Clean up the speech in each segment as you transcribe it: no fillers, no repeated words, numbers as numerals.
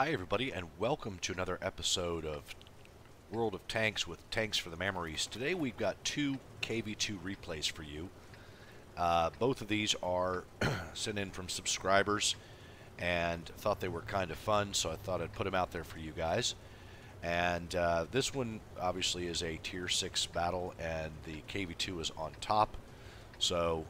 Hi everybody, and welcome to another episode of World of Tanks with Tanks for the Mammeries. Today we've got two KV2 replays for you. Both of these are sent in from subscribers and thought they were kind of fun, so I thought I'd put them out there for you guys. And this one obviously is a tier 6 battle, and the KV2 is on top, so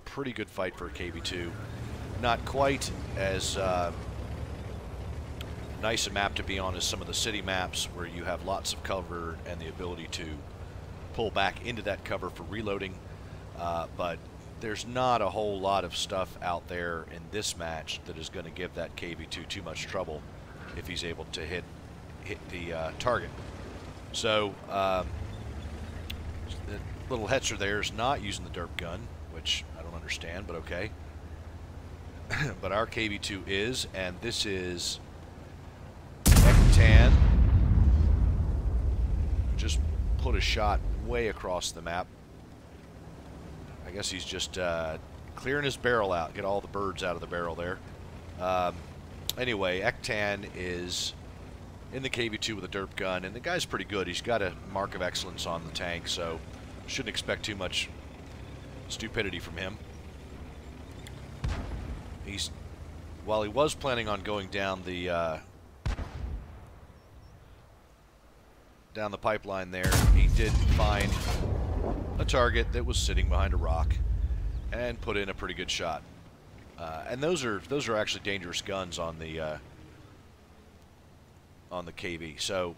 pretty good fight for a KV2. Not quite as nice a map to be on as some of the city maps, where you have lots of cover and the ability to pull back into that cover for reloading, but there's not a whole lot of stuff out there in this match that is going to give that KV2 too much trouble if he's able to hit the target. So the little Hetzer there is not using the Derp gun, which I don't understand, but okay. But our KV2 is, and this is Tan. Just put a shot way across the map. I guess he's just clearing his barrel out, get all the birds out of the barrel there. Anyway, Ektan is in the KV2 with a derp gun, and the guy's pretty good. He's got a mark of excellence on the tank, so shouldn't expect too much stupidity from him. While he was planning on going down the pipeline there, he did find a target that was sitting behind a rock and put in a pretty good shot. And those are actually dangerous guns on the KV. So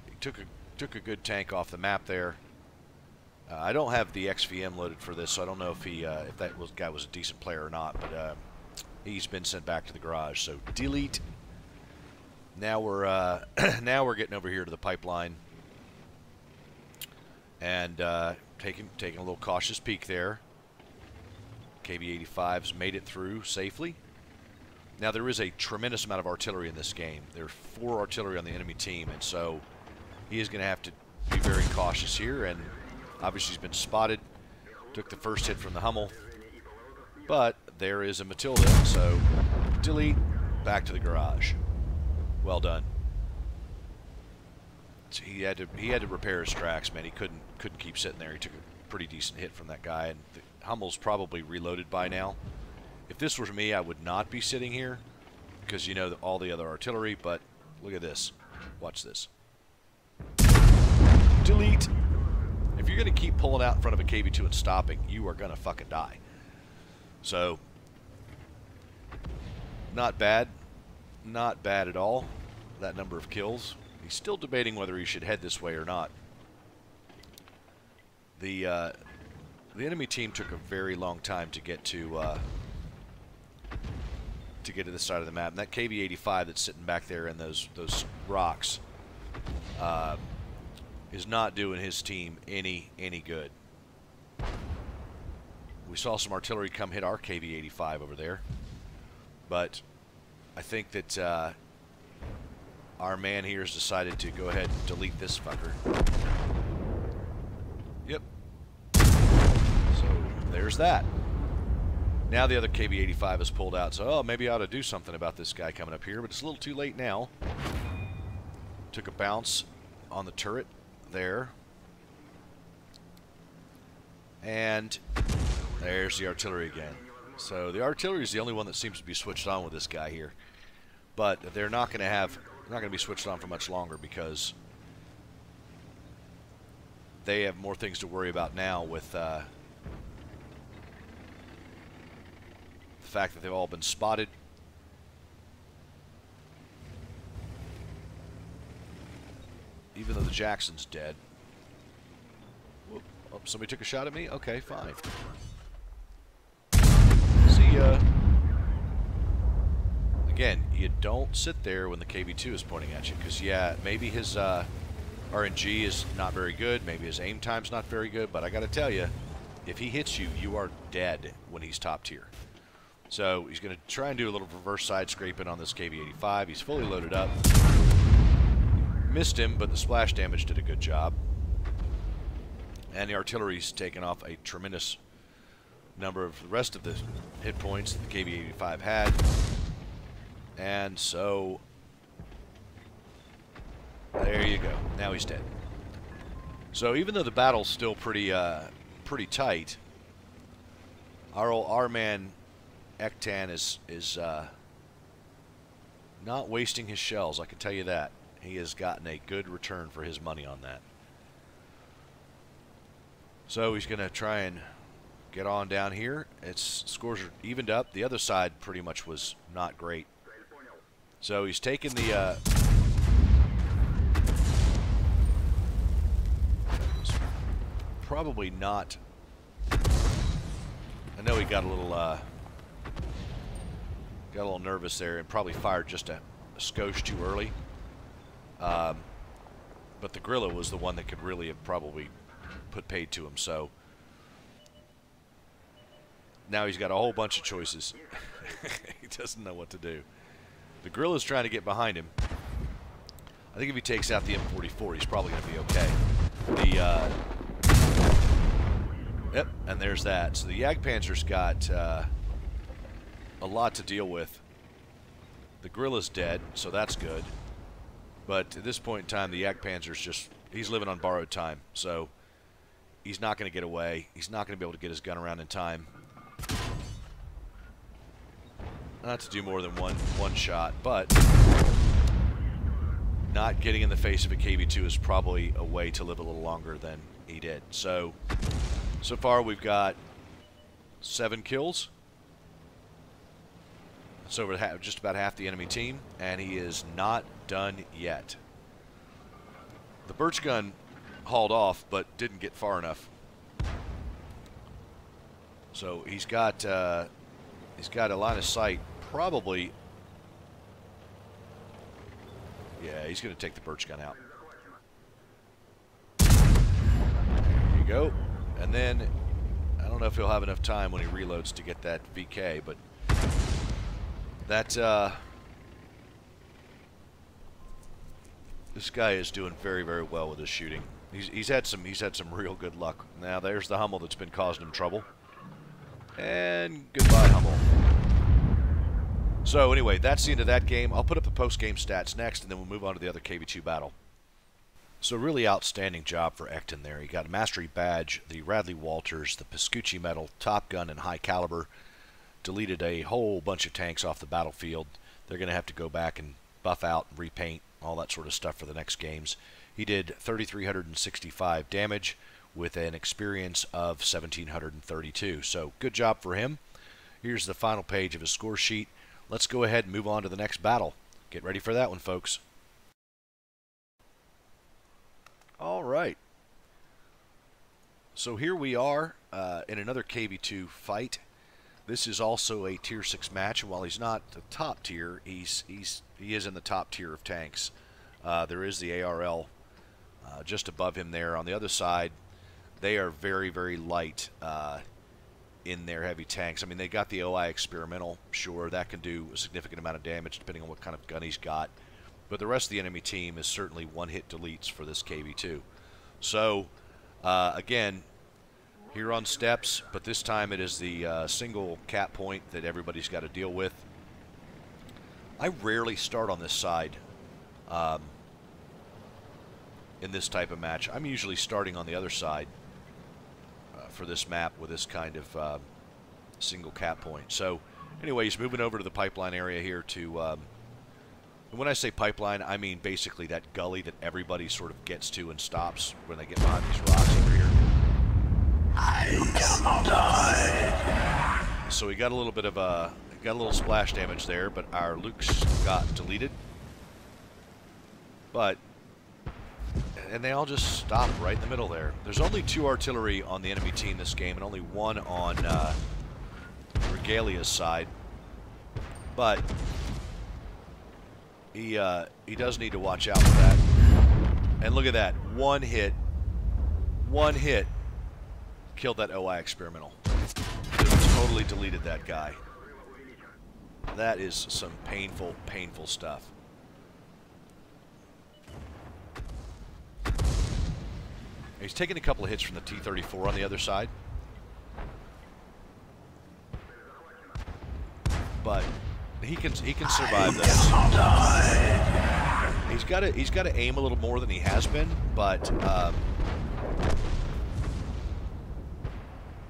he took a good tank off the map there. I don't have the XVM loaded for this, so I don't know if that guy was a decent player or not. But he's been sent back to the garage. So delete. Now we're getting over here to the pipeline and taking a little cautious peek there. KV-85's made it through safely. Now there is a tremendous amount of artillery in this game. There are 4 artillery on the enemy team, and so he is going to have to be very cautious here. And obviously he's been spotted. Took the first hit from the Hummel, but there is a Matilda. So delete. Back to the garage. Well done. He had to repair his tracks, man. He couldn't keep sitting there. He took a pretty decent hit from that guy, and the Hummel's probably reloaded by now. If this were me, I would not be sitting here because you know all the other artillery. But look at this. Watch this. Delete. If you're going to keep pulling out in front of a KV2 and stopping, you are going to fucking die. So not bad. Not bad at all, that number of kills. He's still debating whether he should head this way or not. The enemy team took a very long time to get to this side of the map. And that KV-85 that's sitting back there in those rocks is not doing his team any good. We saw some artillery come hit our KV-85 over there, but I think that our man here has decided to go ahead and delete this fucker. Yep. So there's that. Now the other KV-85 is pulled out, so maybe I ought to do something about this guy coming up here, but it's a little too late now. Took a bounce on the turret there. And there's the artillery again. So the artillery is the only one that seems to be switched on with this guy here, but they're not going to be switched on for much longer because they have more things to worry about now with the fact that they've all been spotted. Even though the Jackson's dead. Whoop. Oh, somebody took a shot at me? Okay, fine. Again, you don't sit there when the KV2 is pointing at you, because yeah, maybe his RNG is not very good, maybe his aim time's not very good, but I gotta tell you, if he hits you, you are dead when he's top tier. So he's gonna try and do a little reverse side scraping on this KV-85. He's fully loaded up. Missed him, but the splash damage did a good job. And the artillery's taken off a tremendous number of the rest of the hit points that the KV-85 had. And so There you go. Now he's dead. So even though the battle's still pretty tight, our man Ektan is not wasting his shells. I can tell you that. He has gotten a good return for his money on that. So he's going to try and get on down here. Its scores are evened up. The other side pretty much was not great. So he's taken the probably not. I know he got a little nervous there and probably fired just a skosh too early. But the gorilla was the one that could really have probably put paid to him. So now he's got a whole bunch of choices. He doesn't know what to do. The gorilla's trying to get behind him. I think if he takes out the M44, he's probably going to be okay. Yep, and there's that. So the Jagdpanzer's got a lot to deal with. The gorilla's dead, so that's good. But at this point in time, the Jagdpanzer's just, he's living on borrowed time. So he's not going to get away. He's not going to be able to get his gun around in time. Not to do more than one shot, but not getting in the face of a KV2 is probably a way to live a little longer than he did. So far we've got 7 kills. It's over just about half the enemy team, and he is not done yet. The birch gun hauled off, but didn't get far enough. So he's got a line of sight. Probably, yeah, he's going to take the birch gun out. There you go. And then, I don't know if he'll have enough time when he reloads to get that VK, but that, this guy is doing very, very well with his shooting. He's had some real good luck. Now there's the Hummel that's been causing him trouble. And goodbye, Hummel. So anyway, that's the end of that game. I'll put up the post-game stats next, and then we'll move on to the other KV2 battle. So really outstanding job for Ektan there. He got a Mastery Badge, the Radley Walters, the Piscucci Medal, Top Gun, and High Caliber. Deleted a whole bunch of tanks off the battlefield. They're going to have to go back and buff out, and repaint, all that sort of stuff for the next games. He did 3,365 damage with an experience of 1,732. So good job for him. Here's the final page of his score sheet. Let's go ahead and move on to the next battle. Get ready for that one, folks. All right. So here we are in another KV2 fight. This is also a Tier 6 match, and while he's not the top tier, he is in the top tier of tanks. There is the ARL just above him there. On the other side, they are very, very light in their heavy tanks. I mean, they got the OI Experimental. Sure, that can do a significant amount of damage depending on what kind of gun he's got. But the rest of the enemy team is certainly one-hit deletes for this KV2. So, again, here on steps, but this time it is the single cap point that everybody's got to deal with. I rarely start on this side in this type of match. I'm usually starting on the other side for this map with this kind of single cap point. So anyway, he's moving over to the pipeline area here to, and when I say pipeline, I mean basically that gully that everybody sort of gets to and stops when they get behind these rocks over here. I cannot die. So he got a little bit of got a little splash damage there, but our Lukes got deleted. But and they all just stopped right in the middle there. There's only 2 artillery on the enemy team this game, and only 1 on Regalia's side. But he does need to watch out for that. And look at that, one hit, killed that OI Experimental. Just totally deleted that guy. That is some painful, painful stuff. He's taking a couple of hits from the T-34 on the other side. But he can survive those. He's got to aim a little more than he has been, but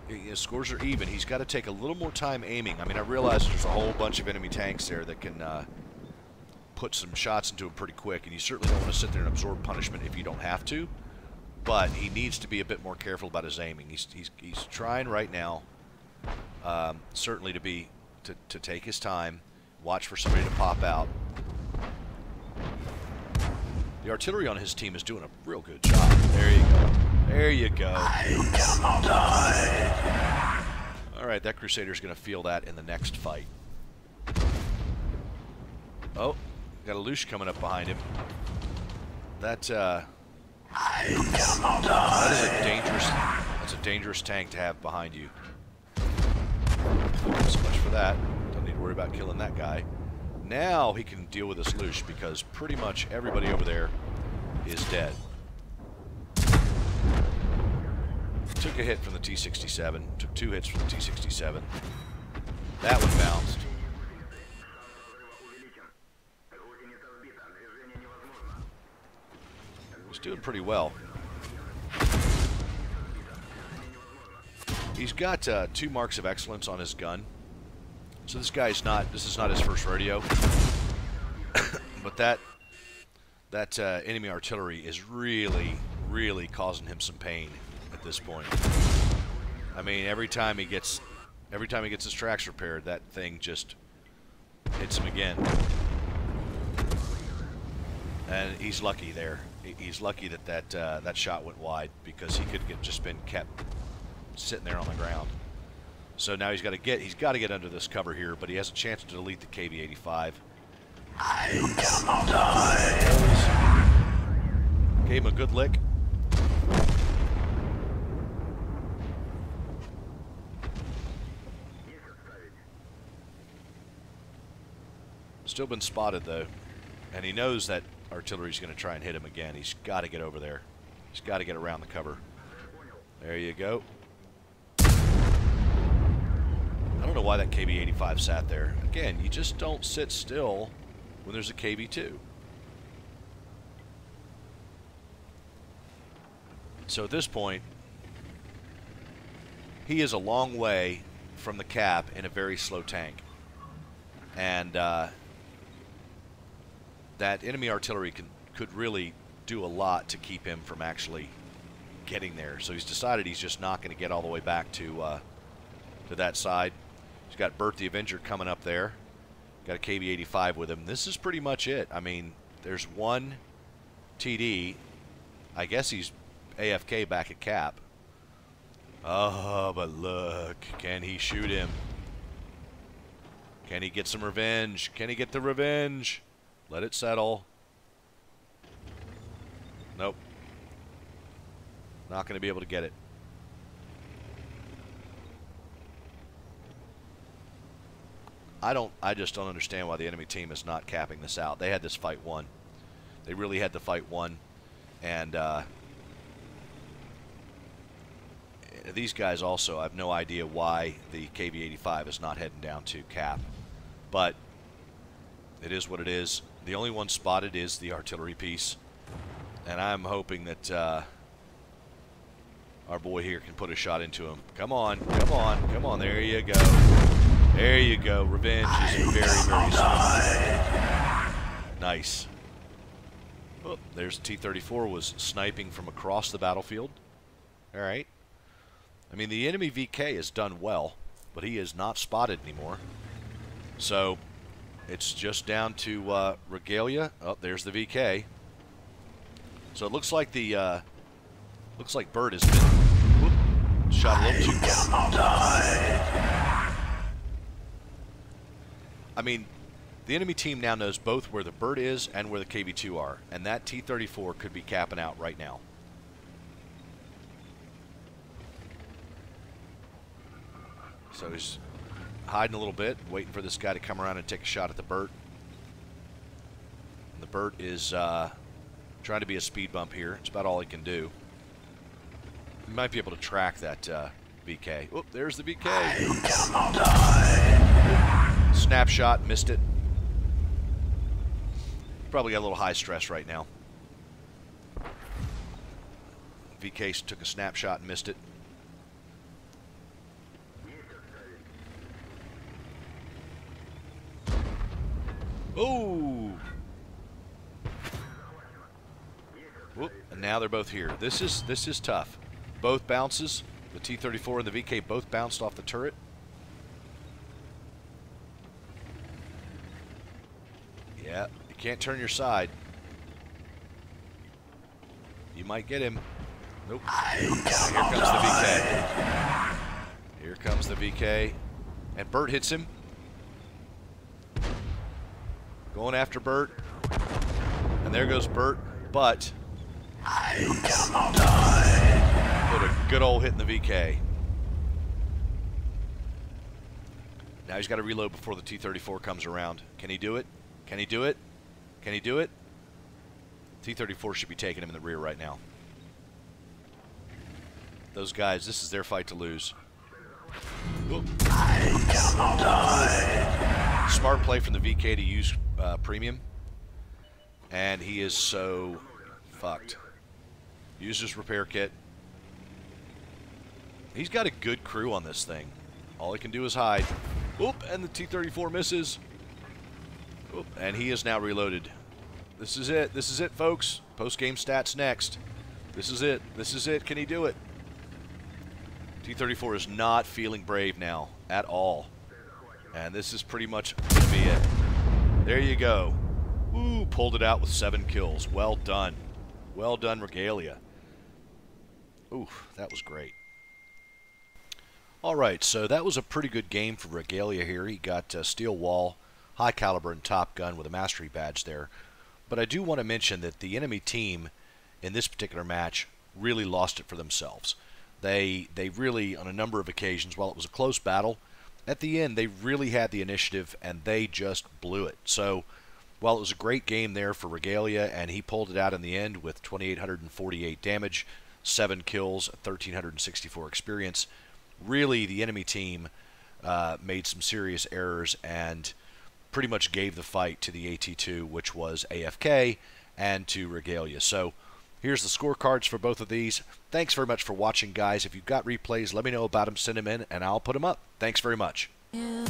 his scores are even. He's got to take a little more time aiming. I mean, I realize there's a whole bunch of enemy tanks there that can put some shots into him pretty quick, and you certainly don't want to sit there and absorb punishment if you don't have to. But he needs to be a bit more careful about his aiming. He's trying right now, certainly to take his time, watch for somebody to pop out. The artillery on his team is doing a real good job. There you go. There you go. All right, that Crusader's going to feel that in the next fight. Oh, got a Lush coming up behind him. That is a dangerous tank to have behind you. So much for that. Don't need to worry about killing that guy. Now he can deal with this Lush because pretty much everybody over there is dead. Took a hit from the T-67. Took 2 hits from the T-67. That one bounced. He's doing pretty well. He's got 2 marks of excellence on his gun. So this guy's not, this is not his first rodeo. But that enemy artillery is really, really causing him some pain at this point. I mean, every time he gets his tracks repaired, that thing just hits him again. And he's lucky there. He's lucky that shot went wide, because he could have just been kept sitting there on the ground. So now he's got to get under this cover here, but he has a chance to delete the KV85. Gave him a good lick. Still been spotted though, and he knows that artillery's going to try and hit him again. He's got to get over there. He's got to get around the cover. There you go. I don't know why that KV85 sat there. Again, you just don't sit still when there's a KV2. So at this point, he is a long way from the cap in a very slow tank. And that enemy artillery could really do a lot to keep him from actually getting there. So he's decided he's just not going to get all the way back to that side. He's got Bert the Avenger coming up there. Got a KV85 with him. This is pretty much it. I mean, there's one TD. I guess he's AFK back at cap. Oh, but look. Can he shoot him? Can he get some revenge? Can he get the revenge? Let it settle. Nope. Not going to be able to get it. I just don't understand why the enemy team is not capping this out. They had this fight won. They really had the fight won. And these guys also, I have no idea why the KV85 is not heading down to cap. But it is what it is. The only one spotted is the artillery piece. And I'm hoping that our boy here can put a shot into him. Come on, come on, come on. There you go. There you go. Revenge is very, very soon. Nice. Oh, there's T-34 was sniping from across the battlefield. All right. I mean, the enemy VK has done well, but he is not spotted anymore. So it's just down to Regalia. Oh, there's the VK. So it looks like the Bird has been shot a little too far. I mean, the enemy team now knows both where the Bird is and where the KV2 are, and that T-34 could be capping out right now. So he's hiding a little bit, waiting for this guy to come around and take a shot at the Bird. And the Bird is trying to be a speed bump here. It's about all he can do. He might be able to track that VK. Oh, there's the VK. You cannot die. Snapshot, missed it. probably got a little high stress right now. VK took a snapshot and missed it. Oh! Whoop, and now they're both here. This is tough. Both bounces. The T-34 and the VK both bounced off the turret. Yeah, you can't turn your side. You might get him. Nope. Here comes the VK. Here comes the VK. And Bert hits him. Going after Bert. And there goes Bert. But put a good old hit in the VK. Now he's got to reload before the T-34 comes around. Can he do it? Can he do it? Can he do it? T-34 should be taking him in the rear right now. Those guys, this is their fight to lose. Whoop. Smart play from the VK to use premium. And he is so fucked. Uses repair kit. He's got a good crew on this thing. All he can do is hide. Whoop, and the T-34 misses. Whoop, and he is now reloaded. This is it. This is it, folks. Post-game stats next. This is it. This is it. Can he do it? T-34 is not feeling brave now at all. And this is pretty much going to be it. There you go. Ooh, pulled it out with 7 kills. Well done. Well done, Regalia. Ooh, that was great. All right, so that was a pretty good game for Regalia here. He got Steel Wall, High Caliber, and Top Gun with a Mastery badge there. But I do want to mention that the enemy team in this particular match really lost it for themselves. They really, on a number of occasions, while it was a close battle, at the end they really had the initiative and they just blew it. So while it was a great game there for Regalia and he pulled it out in the end with 2,848 damage, 7 kills, 1,364 experience, really the enemy team made some serious errors and pretty much gave the fight to the AT2, which was AFK, and to Regalia. So here's the scorecards for both of these. Thanks very much for watching, guys. If you've got replays, let me know about them, send them in, and I'll put them up. Thanks very much. Yeah.